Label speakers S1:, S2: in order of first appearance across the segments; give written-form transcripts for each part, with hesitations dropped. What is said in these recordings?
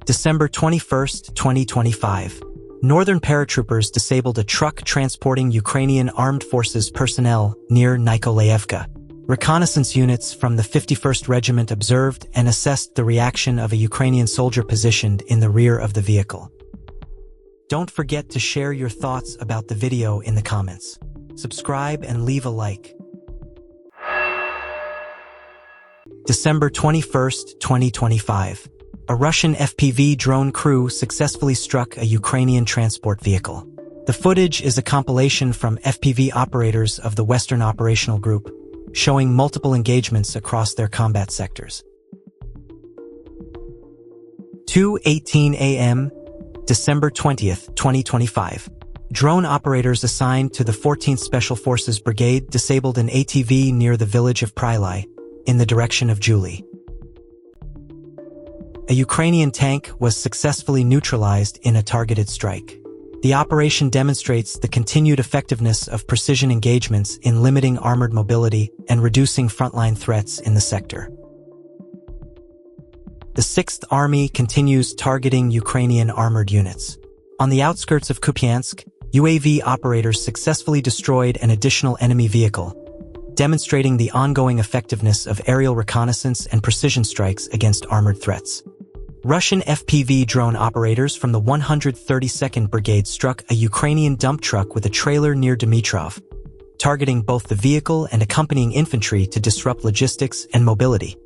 S1: December 21st, 2025. Northern paratroopers disabled a truck transporting Ukrainian armed forces personnel near Nikolaevka. Reconnaissance units from the 51st Regiment observed and assessed the reaction of a Ukrainian soldier positioned in the rear of the vehicle. Don't forget to share your thoughts about the video in the comments. Subscribe and leave a like. December 21st, 2025. A Russian FPV drone crew successfully struck a Ukrainian transport vehicle. The footage is a compilation from FPV operators of the Western Operational Group, showing multiple engagements across their combat sectors. 2:18 a.m., December 20th, 2025. Drone operators assigned to the 14th Special Forces Brigade disabled an ATV near the village of Prylai, in the direction of Julie. A Ukrainian tank was successfully neutralized in a targeted strike. The operation demonstrates the continued effectiveness of precision engagements in limiting armored mobility and reducing frontline threats in the sector. The 6th Army continues targeting Ukrainian armored units. On the outskirts of Kupansk, UAV operators successfully destroyed an additional enemy vehicle, demonstrating the ongoing effectiveness of aerial reconnaissance and precision strikes against armored threats. Russian FPV drone operators from the 132nd Brigade struck a Ukrainian dump truck with a trailer near Dmitrov, targeting both the vehicle and accompanying infantry to disrupt logistics and mobility.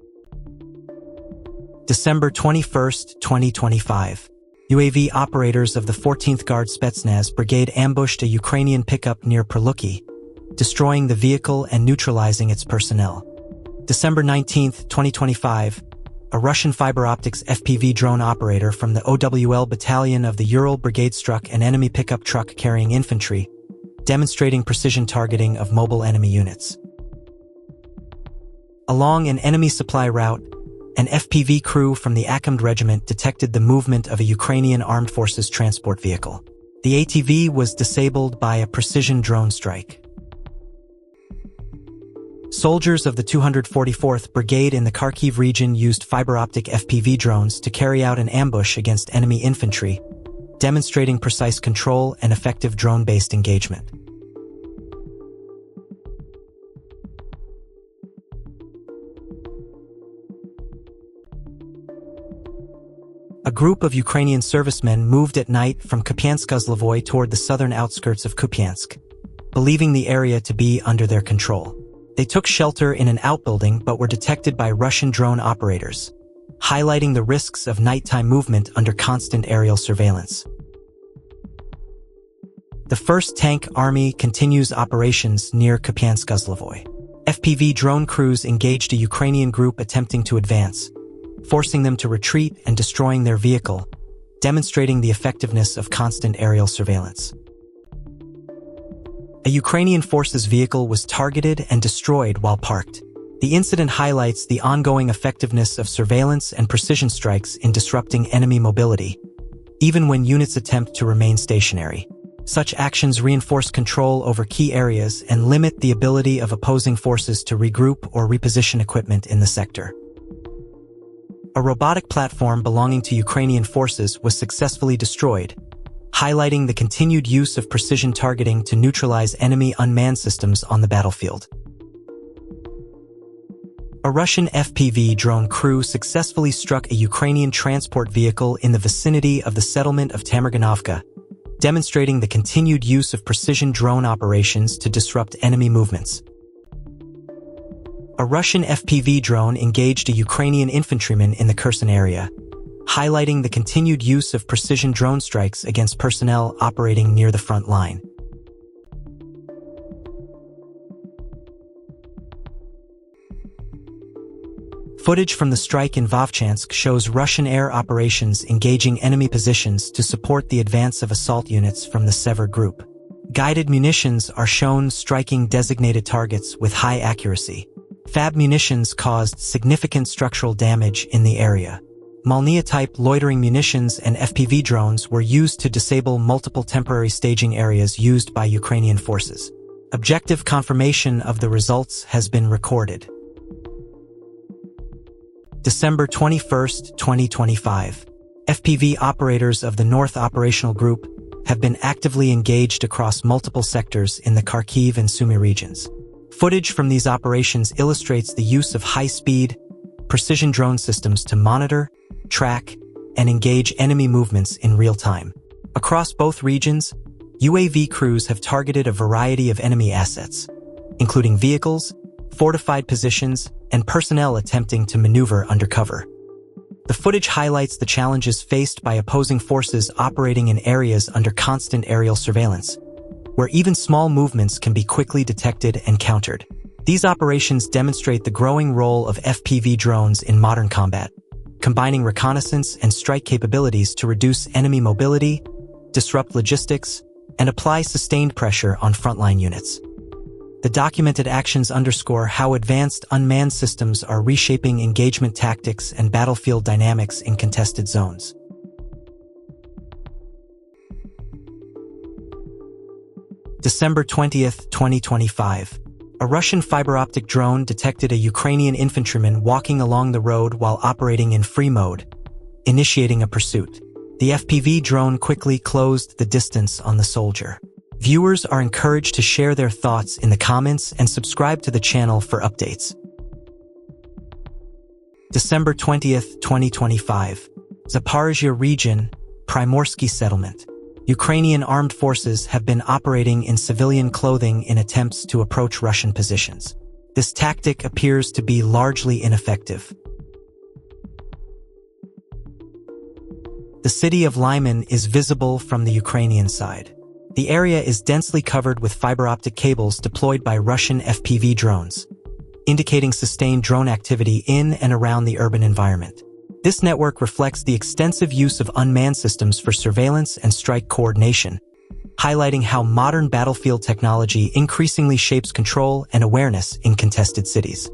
S1: December 21st, 2025. UAV operators of the 14th Guard Spetsnaz Brigade ambushed a Ukrainian pickup near Perluki, destroying the vehicle and neutralizing its personnel. December 19th, 2025. A Russian fiber optics FPV drone operator from the OWL Battalion of the Ural Brigade struck an enemy pickup truck carrying infantry, demonstrating precision targeting of mobile enemy units. Along an enemy supply route, an FPV crew from the Akhmed Regiment detected the movement of a Ukrainian armed forces transport vehicle. The ATV was disabled by a precision drone strike. Soldiers of the 244th Brigade in the Kharkiv region used fiber-optic FPV drones to carry out an ambush against enemy infantry, demonstrating precise control and effective drone-based engagement. A group of Ukrainian servicemen moved at night from Kupansk-Kozlovoy toward the southern outskirts of Kupansk, believing the area to be under their control. They took shelter in an outbuilding but were detected by Russian drone operators, highlighting the risks of nighttime movement under constant aerial surveillance. The 1st Tank Army continues operations near Kupansk-Kozlovoy. FPV drone crews engaged a Ukrainian group attempting to advance, forcing them to retreat and destroying their vehicle, demonstrating the effectiveness of constant aerial surveillance. A Ukrainian forces vehicle was targeted and destroyed while parked. The incident highlights the ongoing effectiveness of surveillance and precision strikes in disrupting enemy mobility, even when units attempt to remain stationary. Such actions reinforce control over key areas and limit the ability of opposing forces to regroup or reposition equipment in the sector. A robotic platform belonging to Ukrainian forces was successfully destroyed, highlighting the continued use of precision targeting to neutralize enemy unmanned systems on the battlefield. A Russian FPV drone crew successfully struck a Ukrainian transport vehicle in the vicinity of the settlement of Tamaranovka, demonstrating the continued use of precision drone operations to disrupt enemy movements. A Russian FPV drone engaged a Ukrainian infantryman in the Kherson area, highlighting the continued use of precision drone strikes against personnel operating near the front line. Footage from the strike in Vovchansk shows Russian air operations engaging enemy positions to support the advance of assault units from the Sever group. Guided munitions are shown striking designated targets with high accuracy. FAB munitions caused significant structural damage in the area. Molnia-type loitering munitions and FPV drones were used to disable multiple temporary staging areas used by Ukrainian forces. Objective confirmation of the results has been recorded. December 21st, 2025. FPV operators of the North Operational Group have been actively engaged across multiple sectors in the Kharkiv and Sumy regions. Footage from these operations illustrates the use of high-speed, precision drone systems to monitor, track, and engage enemy movements in real time. Across both regions, UAV crews have targeted a variety of enemy assets, including vehicles, fortified positions, and personnel attempting to maneuver undercover. The footage highlights the challenges faced by opposing forces operating in areas under constant aerial surveillance, where even small movements can be quickly detected and countered. These operations demonstrate the growing role of FPV drones in modern combat, combining reconnaissance and strike capabilities to reduce enemy mobility, disrupt logistics, and apply sustained pressure on frontline units. The documented actions underscore how advanced unmanned systems are reshaping engagement tactics and battlefield dynamics in contested zones. December 20th, 2025. A Russian fiber-optic drone detected a Ukrainian infantryman walking along the road while operating in free mode, initiating a pursuit. The FPV drone quickly closed the distance on the soldier. Viewers are encouraged to share their thoughts in the comments and subscribe to the channel for updates. December 20th, 2025. Zaporizhzhia region, Primorsky settlement. Ukrainian armed forces have been operating in civilian clothing in attempts to approach Russian positions. This tactic appears to be largely ineffective. The city of Lyman is visible from the Ukrainian side. The area is densely covered with fiber-optic cables deployed by Russian FPV drones, indicating sustained drone activity in and around the urban environment. This network reflects the extensive use of unmanned systems for surveillance and strike coordination, highlighting how modern battlefield technology increasingly shapes control and awareness in contested cities.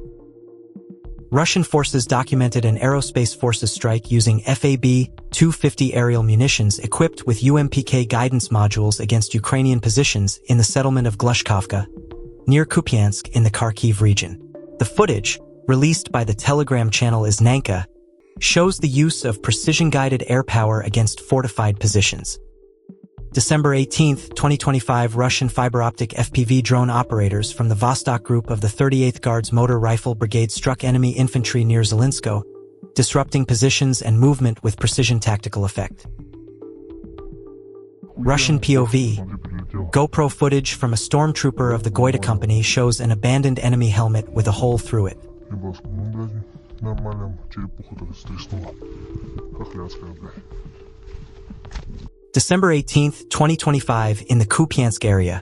S1: Russian forces documented an aerospace forces strike using FAB-250 aerial munitions equipped with UMPK guidance modules against Ukrainian positions in the settlement of Glushkovka, near Kupansk in the Kharkiv region. The footage, released by the Telegram channel Iznanka, shows the use of precision-guided air power against fortified positions. December 18, 2025, Russian fiber-optic FPV drone operators from the Vostok Group of the 38th Guards Motor Rifle Brigade struck enemy infantry near Zelensko, disrupting positions and movement with precision tactical effect. Russian POV. GoPro footage from a Stormtrooper of the Goida company shows an abandoned enemy helmet with a hole through it. December 18, 2025, in the Kupansk area,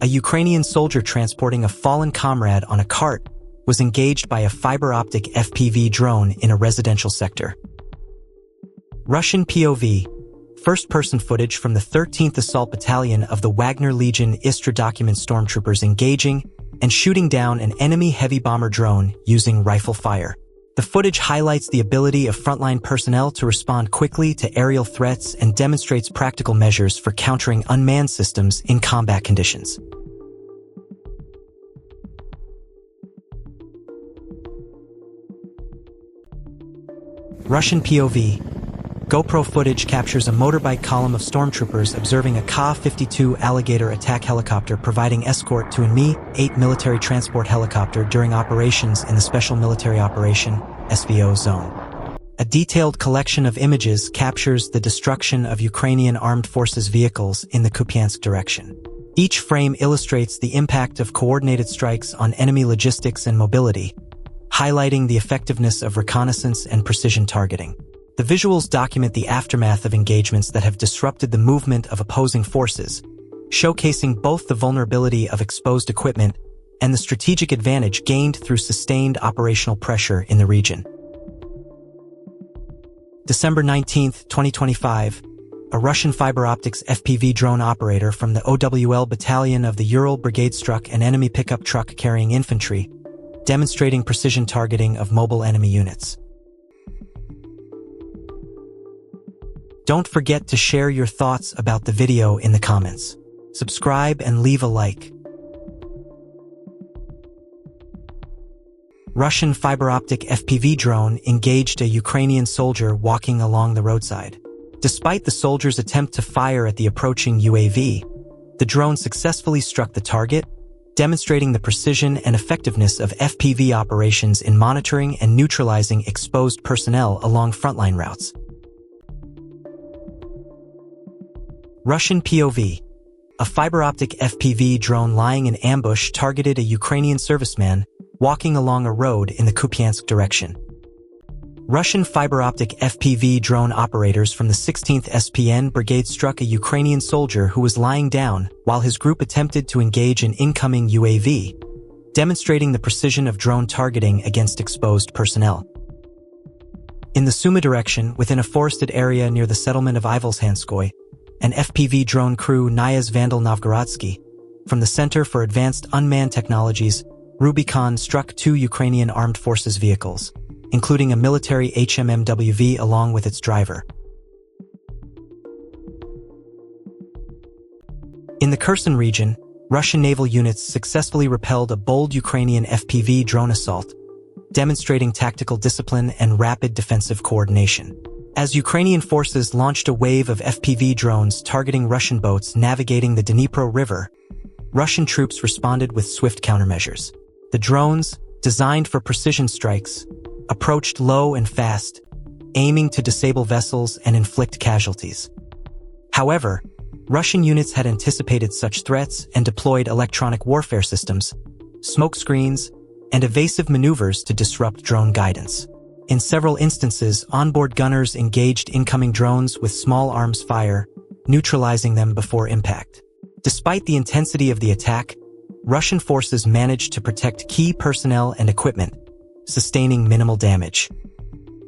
S1: a Ukrainian soldier transporting a fallen comrade on a cart was engaged by a fiber-optic FPV drone in a residential sector. Russian POV. First-person footage from the 13th Assault Battalion of the Wagner Legion Istra documents stormtroopers engaging and shooting down an enemy heavy bomber drone using rifle fire. The footage highlights the ability of frontline personnel to respond quickly to aerial threats and demonstrates practical measures for countering unmanned systems in combat conditions. Russian POV. GoPro footage captures a motorbike column of stormtroopers observing a Ka-52 Alligator attack helicopter providing escort to a Mi-8 military transport helicopter during operations in the Special Military Operation (SVO) zone. A detailed collection of images captures the destruction of Ukrainian armed forces vehicles in the Kupansk direction. Each frame illustrates the impact of coordinated strikes on enemy logistics and mobility, highlighting the effectiveness of reconnaissance and precision targeting. The visuals document the aftermath of engagements that have disrupted the movement of opposing forces, showcasing both the vulnerability of exposed equipment and the strategic advantage gained through sustained operational pressure in the region. December 19, 2025, a Russian fiber optics FPV drone operator from the OWL Battalion of the Ural Brigade struck an enemy pickup truck carrying infantry, demonstrating precision targeting of mobile enemy units. Don't forget to share your thoughts about the video in the comments. Subscribe and leave a like. Russian fiber-optic FPV drone engaged a Ukrainian soldier walking along the roadside. Despite the soldier's attempt to fire at the approaching UAV, the drone successfully struck the target, demonstrating the precision and effectiveness of FPV operations in monitoring and neutralizing exposed personnel along frontline routes. Russian POV. A fiber-optic FPV drone lying in ambush targeted a Ukrainian serviceman walking along a road in the Kupansk direction. Russian fiber-optic FPV drone operators from the 16th SPN Brigade struck a Ukrainian soldier who was lying down while his group attempted to engage an incoming UAV, demonstrating the precision of drone targeting against exposed personnel. In the Sumy direction, within a forested area near the settlement of Ivolshanskoye, an FPV drone crew Nyaz Vandal Novgorodsky from the Center for Advanced Unmanned Technologies Rubicon struck two Ukrainian armed forces vehicles, including a military HMMWV along with its driver. In the Kherson region, Russian naval units successfully repelled a bold Ukrainian FPV drone assault, demonstrating tactical discipline and rapid defensive coordination. As Ukrainian forces launched a wave of FPV drones targeting Russian boats navigating the Dnipro River, Russian troops responded with swift countermeasures. The drones, designed for precision strikes, approached low and fast, aiming to disable vessels and inflict casualties. However, Russian units had anticipated such threats and deployed electronic warfare systems, smoke screens, and evasive maneuvers to disrupt drone guidance. In several instances, onboard gunners engaged incoming drones with small arms fire, neutralizing them before impact. Despite the intensity of the attack, Russian forces managed to protect key personnel and equipment, sustaining minimal damage.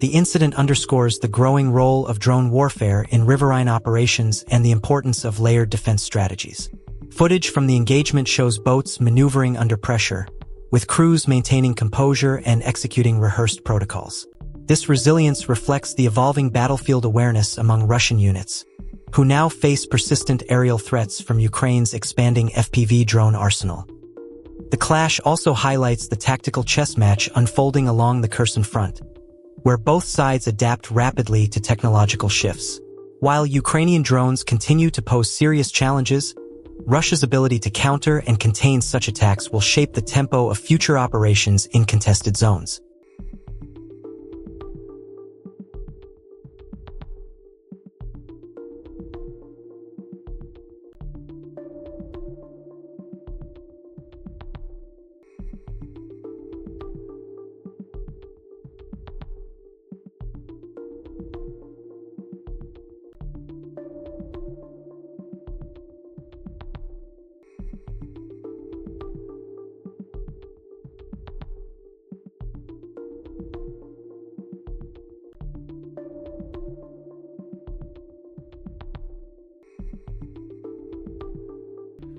S1: The incident underscores the growing role of drone warfare in riverine operations and the importance of layered defense strategies. Footage from the engagement shows boats maneuvering under pressure, with crews maintaining composure and executing rehearsed protocols. This resilience reflects the evolving battlefield awareness among Russian units, who now face persistent aerial threats from Ukraine's expanding FPV drone arsenal. The clash also highlights the tactical chess match unfolding along the Kherson front, where both sides adapt rapidly to technological shifts. While Ukrainian drones continue to pose serious challenges, Russia's ability to counter and contain such attacks will shape the tempo of future operations in contested zones.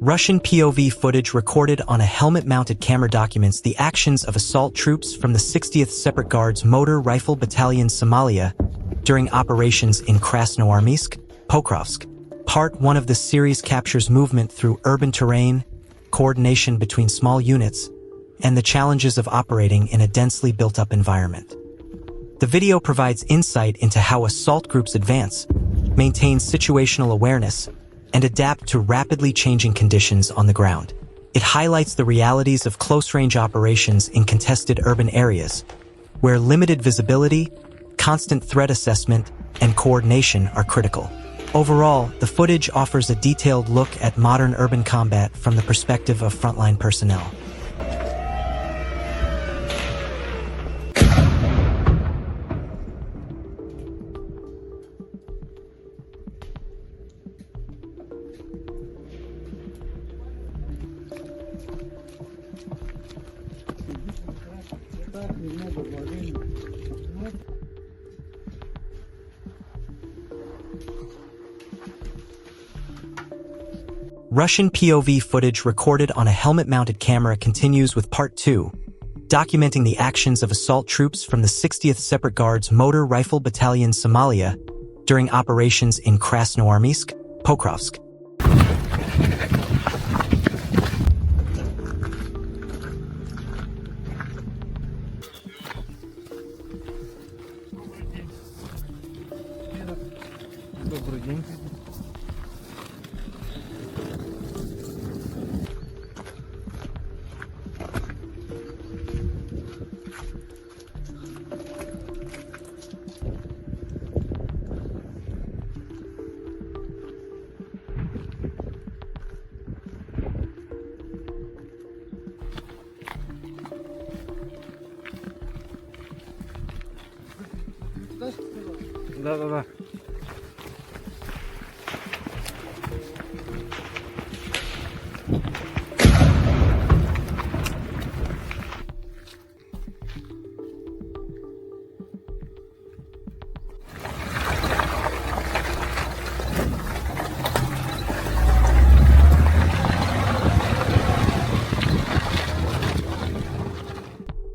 S1: Russian POV footage recorded on a helmet-mounted camera documents the actions of assault troops from the 60th Separate Guards Motor Rifle Battalion Somalia during operations in Krasnoarmysk, Pokrovsk. Part 1 of this series captures movement through urban terrain, coordination between small units, and the challenges of operating in a densely built-up environment. The video provides insight into how assault groups advance, maintain situational awareness, and adapt to rapidly changing conditions on the ground. It highlights the realities of close-range operations in contested urban areas, where limited visibility, constant threat assessment, and coordination are critical. Overall, the footage offers a detailed look at modern urban combat from the perspective of frontline personnel. Russian POV footage recorded on a helmet-mounted camera continues with Part 2, documenting the actions of assault troops from the 60th Separate Guards Motor Rifle Battalion Somalia during operations in Krasnoarmysk, Pokrovsk.
S2: Добрый день. Да.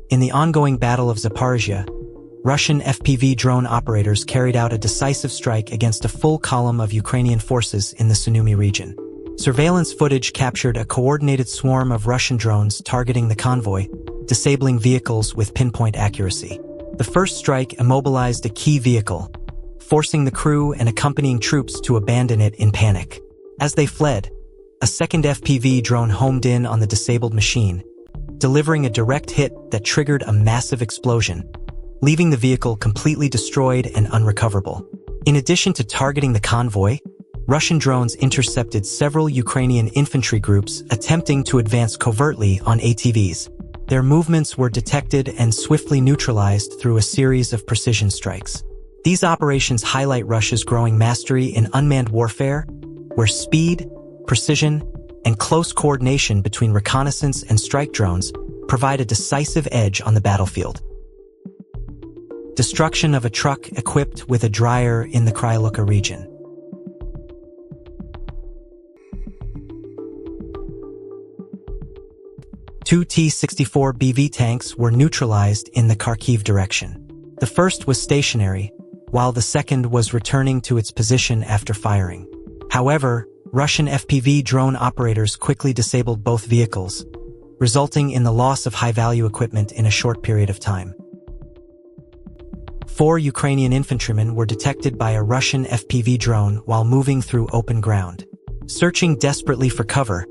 S1: In the ongoing Battle of Zaporizhia, Russian FPV drone operators carried out a decisive strike against a full column of Ukrainian forces in the Sumy region. Surveillance footage captured a coordinated swarm of Russian drones targeting the convoy, disabling vehicles with pinpoint accuracy. The first strike immobilized a key vehicle, forcing the crew and accompanying troops to abandon it in panic. As they fled, a second FPV drone homed in on the disabled machine, delivering a direct hit that triggered a massive explosion, leaving the vehicle completely destroyed and unrecoverable. In addition to targeting the convoy, Russian drones intercepted several Ukrainian infantry groups attempting to advance covertly on ATVs. Their movements were detected and swiftly neutralized through a series of precision strikes. These operations highlight Russia's growing mastery in unmanned warfare, where speed, precision, and close coordination between reconnaissance and strike drones provide a decisive edge on the battlefield. Destruction of a truck equipped with a dryer in the Kryluka region. Two T-64 BV tanks were neutralized in the Kharkiv direction. The first was stationary, while the second was returning to its position after firing. However, Russian FPV drone operators quickly disabled both vehicles, resulting in the loss of high-value equipment in a short period of time. 4 Ukrainian infantrymen were detected by a Russian FPV drone while moving through open ground. Searching desperately for cover,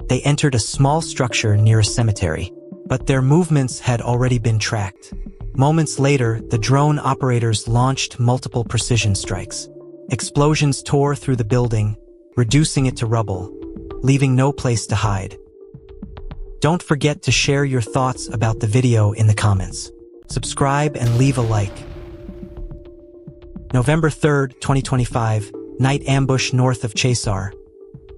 S1: they entered a small structure near a cemetery, but their movements had already been tracked. Moments later, the drone operators launched multiple precision strikes. Explosions tore through the building, reducing it to rubble, leaving no place to hide. Don't forget to share your thoughts about the video in the comments. Subscribe and leave a like. November 3, 2025, night ambush north of Chasar.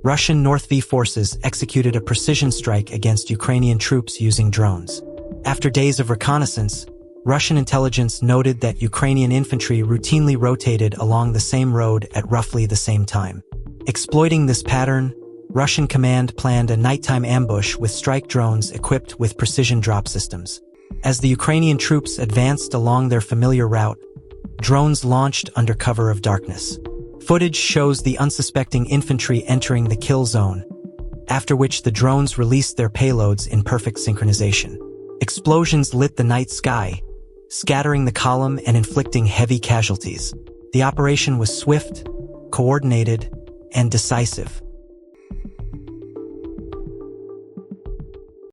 S1: Russian North V forces executed a precision strike against Ukrainian troops using drones. After days of reconnaissance, Russian intelligence noted that Ukrainian infantry routinely rotated along the same road at roughly the same time. Exploiting this pattern, Russian command planned a nighttime ambush with strike drones equipped with precision drop systems. As the Ukrainian troops advanced along their familiar route, drones launched under cover of darkness. Footage shows the unsuspecting infantry entering the kill zone, after which the drones released their payloads in perfect synchronization. Explosions lit the night sky, scattering the column and inflicting heavy casualties. The operation was swift, coordinated, and decisive,